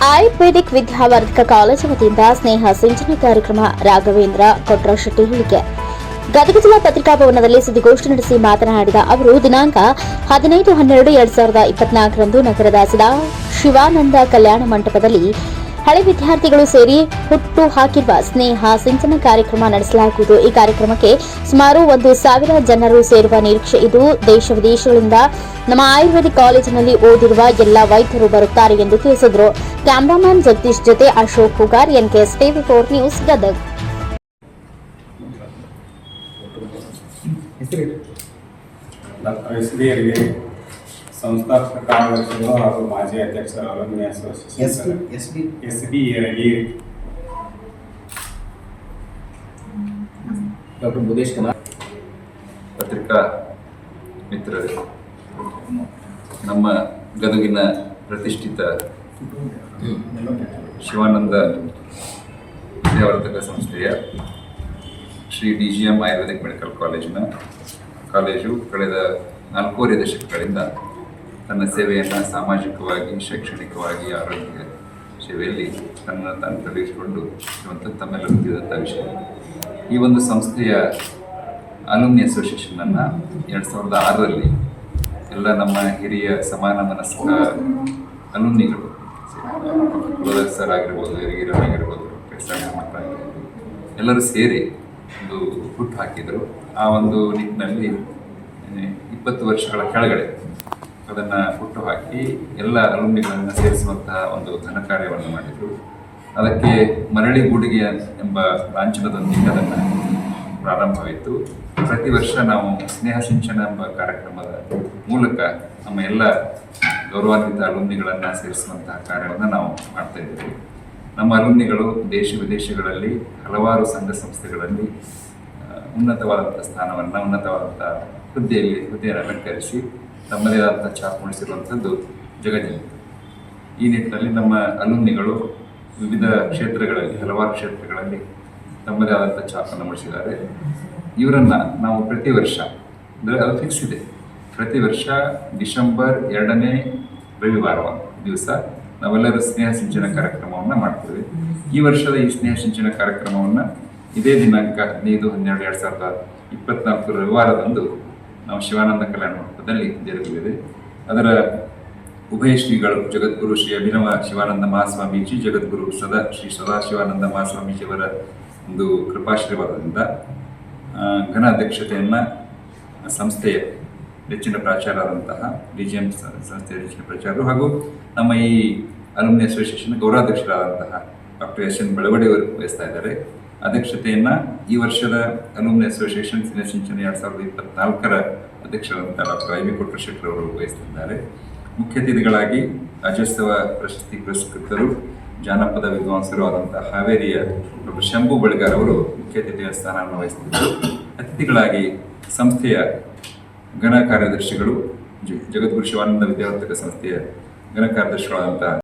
ಆಯುರ್ವೇದಿಕ್ ವಿದ್ಯಾವರ್ಧಕ college ವತಿಯಿಂದ ಸ್ನೇಹ ಸಿಂಚನ ಕಾರ್ಯಕ್ರಮ. ರಾಘವೇಂದ್ರ ಕೊಟ್ರಶೆಟ್ಟಿ ಹೇಳಿಕೆ. ಗದಗ ಜಿಲ್ಲಾ ಪತ್ರಿಕಾಭವನದಲ್ಲಿ ಸುದ್ದಿಗೋಷ್ಠಿ ನಡೆಸಿ ಮಾತನಾಡಿದ ಅವರು, ದಿನಾಂಕ 15-12-2024ರಂದು ನಗರದ ಸದಾ ಶಿವಾನಂದ ಕಲ್ಯಾಣ ಮಂಟಪದಲ್ಲಿ ಹಳೆ ವಿದ್ಯಾರ್ಥಿಗಳು ಸೇರಿ ಹುಟ್ಟು ಹಾಕಿರುವ ಸ್ನೇಹ ಸಿಂಚನ ಕಾರ್ಯಕ್ರಮ ನಡೆಸಲಾಗುವುದು. ಈ ಕಾರ್ಯಕ್ರಮಕ್ಕೆ ಸುಮಾರು 1,000 ಜನರು ಸೇರುವ ನಿರೀಕ್ಷೆ ಇದು. ದೇಶ ವಿದೇಶಗಳಿಂದ ನಮ್ಮ ಆಯುರ್ವೇದಿಕ್ ಕಾಲೇಜಿನಲ್ಲಿ ಓದಿರುವ ಎಲ್ಲ ವೈದ್ಯರು ಬರುತ್ತಾರೆ ಎಂದು ತಿಳಿಸಿದರು. ಕ್ಯಾಮರಾಮನ್ ಜಗದೀಶ್ ಜೊತೆ Ashok Hugar, NKS TV4 news, Gadag. ಸಂಸ್ಥಾಪಕ ಕಾರ್ಯದರ್ಶಿಗಳು ಹಾಗೂ ಮಾಜಿ ಅಧ್ಯಕ್ಷರ alumni association SB Yaragi doctor Budesh Kumar, ಪತ್ರಿಕಾ ಮಿತ್ರರೇ, ನಮ್ಮ ಗದಗಿನ ಪ್ರತಿಷ್ಠಿತ ಶಿವಾನಂದ ವಿದ್ಯಾವರ್ಧಕ ಸಂಸ್ಥೆಯ Shri DGM ayurvedic medical college ಕಳೆದ 4 ದಶಕಗಳಿಂದ ತನ್ನ ಸೇವೆಯನ್ನು ಸಾಮಾಜಿಕವಾಗಿ, ಶೈಕ್ಷಣಿಕವಾಗಿ, ಆರೋಗ್ಯ ಸೇವೆಯಲ್ಲಿ ತಾನು ತೊಡಗಿಸಿಕೊಂಡು ತಮ್ಮೆಲ್ಲರೂ ತಿಳಿದಂಥ ವಿಷಯ. ಈ ಒಂದು ಸಂಸ್ಥೆಯ ಅಲುಮಿನಿ ಅಸೋಸಿಯೇಷನನ್ನು 2006ರಲ್ಲಿ ಎಲ್ಲ ನಮ್ಮ ಹಿರಿಯ ಸಮಾನ ಮನಸ್ಕ ಅಲುಮಿನಿಗಳು, ಕುಲದರ್ ಸರ್ ಆಗಿರ್ಬೋದು, ಯರಗಿರವ್ ಆಗಿರ್ಬೋದು, ಮಠ ಆಗಿರ್ಬೋದು, ಎಲ್ಲರೂ ಸೇರಿ ಒಂದು ಹುಟ್ಟು ಹಾಕಿದರು. ಆ ಒಂದು ನಿಟ್ಟಿನಲ್ಲಿ 20 ವರ್ಷಗಳ ಕೆಳಗಡೆ ಅದನ್ನು ಹುಟ್ಟು ಹಾಕಿ ಎಲ್ಲ ಅಲುಮಿನಿಗಳನ್ನು ಸೇರಿಸುವಂತಹ ಒಂದು ಘನ ಕಾರ್ಯವನ್ನು ಮಾಡಿದರು. ಅದಕ್ಕೆ ಮರಳಿ ಗೂಡಿಗೆ ಎಂಬ ಲಾಂಛನದೊಂದಿಗೆ ಅದನ್ನು ಪ್ರಾರಂಭವಾಯಿತು. ಪ್ರತಿ ವರ್ಷ ನಾವು ಸ್ನೇಹ ಸಿಂಚನ ಎಂಬ ಕಾರ್ಯಕ್ರಮದ ಮೂಲಕ ನಮ್ಮ ಎಲ್ಲ ಗೌರವಾನ್ವಿತ ಅಲುಮಿನಿಗಳನ್ನು ಸೇರಿಸುವಂತಹ ಕಾರ್ಯವನ್ನು ನಾವು ಮಾಡ್ತಾ ಇದ್ದೀವಿ. ನಮ್ಮ ಅಲುಮಿನಿಗಳು ದೇಶ ವಿದೇಶಗಳಲ್ಲಿ ಹಲವಾರು ಸಂಘ ಸಂಸ್ಥೆಗಳಲ್ಲಿ ಉನ್ನತವಾದಂಥ ಸ್ಥಾನವನ್ನು, ಉನ್ನತವಾದಂಥ ಹುದ್ದೆಯನ್ನು ಅಲಂಕರಿಸಿ ತಮ್ಮದೇ ಆದಂಥ ಛಾಪು ಮೂಡಿಸಿರುವಂಥದ್ದು ಜಗತ್ತಿನ. ಈ ನಿಟ್ಟಿನಲ್ಲಿ ನಮ್ಮ ಅಲುಮಿನಿಗಳು ವಿವಿಧ ಕ್ಷೇತ್ರಗಳಲ್ಲಿ, ಹಲವಾರು ಕ್ಷೇತ್ರಗಳಲ್ಲಿ ತಮ್ಮದೇ ಆದಂಥ ಛಾಪನ್ನು ಮೂಡಿಸಿದ್ದಾರೆ. ಇವರನ್ನು ನಾವು ಪ್ರತಿ ವರ್ಷ, ಅಂದರೆ ಅದು ಫಿಕ್ಸ್ ಇದೆ, ಪ್ರತಿ ವರ್ಷ ಡಿಸೆಂಬರ್ 2ನೇ ರವಿವಾರ ದಿವಸ ನಾವೆಲ್ಲರೂ ಸ್ನೇಹ ಸಿಂಚನ ಕಾರ್ಯಕ್ರಮವನ್ನು ಮಾಡ್ತೇವೆ. ಈ ವರ್ಷದ ಈ ಸ್ನೇಹ ಸಿಂಚನ ಕಾರ್ಯಕ್ರಮವನ್ನು ಇದೇ ದಿನಾಂಕ 15-12-2024 ರವಿವಾರದಂದು ನಾವು ಶಿವಾನಂದ ಕಲ್ಯಾಣ ಮಂಟಪದಲ್ಲಿ ಜರುಗಲಿದೆ. ಅದರ ಉಭಯ ಶ್ರೀಗಳು ಜಗದ್ಗುರು ಶ್ರೀ ಅಭಿನವ ಶಿವಾನಂದ ಮಹಾಸ್ವಾಮೀಜಿ, ಜಗದ್ಗುರು ಶ್ರೀ ಸದಾಶಿವಾನಂದ ಮಹಾಸ್ವಾಮೀಜಿಯವರ ಒಂದು ಕೃಪಾಶೀರ್ವಾದದಿಂದ ಘನ ಅಧ್ಯಕ್ಷತೆಯನ್ನು ಸಂಸ್ಥೆಯ ಹೆಚ್ಚಿನ ಪ್ರಾಚಾರ್ಯರಾದಂತಹ DGM ಸಂಸ್ಥೆಯ ಹೆಚ್ಚಿನ ಪ್ರಾಚಾರ್ಯರು ಹಾಗೂ ನಮ್ಮ ಈ ಅಲುಮಿನಿ ಅಸೋಸಿಯೇಷನ್ ಗೌರವಾಧ್ಯಕ್ಷರಾದಂತಹ ಡಾಕ್ಟರ್ SN ಬೆಳವಡಿಯವರು ವಹಿಸ್ತಾ ಇದ್ದಾರೆ. ಅಧ್ಯಕ್ಷತೆಯನ್ನು ಈ ವರ್ಷದ ಅಲುಮಿನಿ ಅಸೋಸಿಯೇಷನ್ ಸ್ನೇಹ ಸಿಂಚನ 2024ರ ಅಧ್ಯಕ್ಷರಾದಂತಹ ಡಾಕ್ಟರ್ IB ಕೊಟ್ರಶೆಟ್ಟಿ ಅವರು ವಹಿಸುತ್ತಿದ್ದಾರೆ. ಮುಖ್ಯ ಅತಿಥಿಗಳಾಗಿ ರಾಜ್ಯೋತ್ಸವ ಪ್ರಶಸ್ತಿ ಪುರಸ್ಕೃತರು, ಜಾನಪದ ವಿದ್ವಾಂಸರು ಆದಂತಹ ಹಾವೇರಿಯ ಡಾಕ್ಟರ್ ಶಂಭು ಬಳಿಗಾರ್ ಅವರು ಮುಖ್ಯ ಅತಿಥಿಯ ಸ್ಥಾನವನ್ನು ವಹಿಸುತ್ತಿದ್ದರು. ಅತಿಥಿಗಳಾಗಿ ಸಂಸ್ಥೆಯ ಘನ ಕಾರ್ಯದರ್ಶಿಗಳು, ಜಗದ್ಗುರು ಶಿವಾನಂದ ವಿದ್ಯಾವರ್ಧಕ ಸಂಸ್ಥೆಯ ಘನ ಕಾರ್ಯದರ್ಶಿಗಳಾದಂತಹ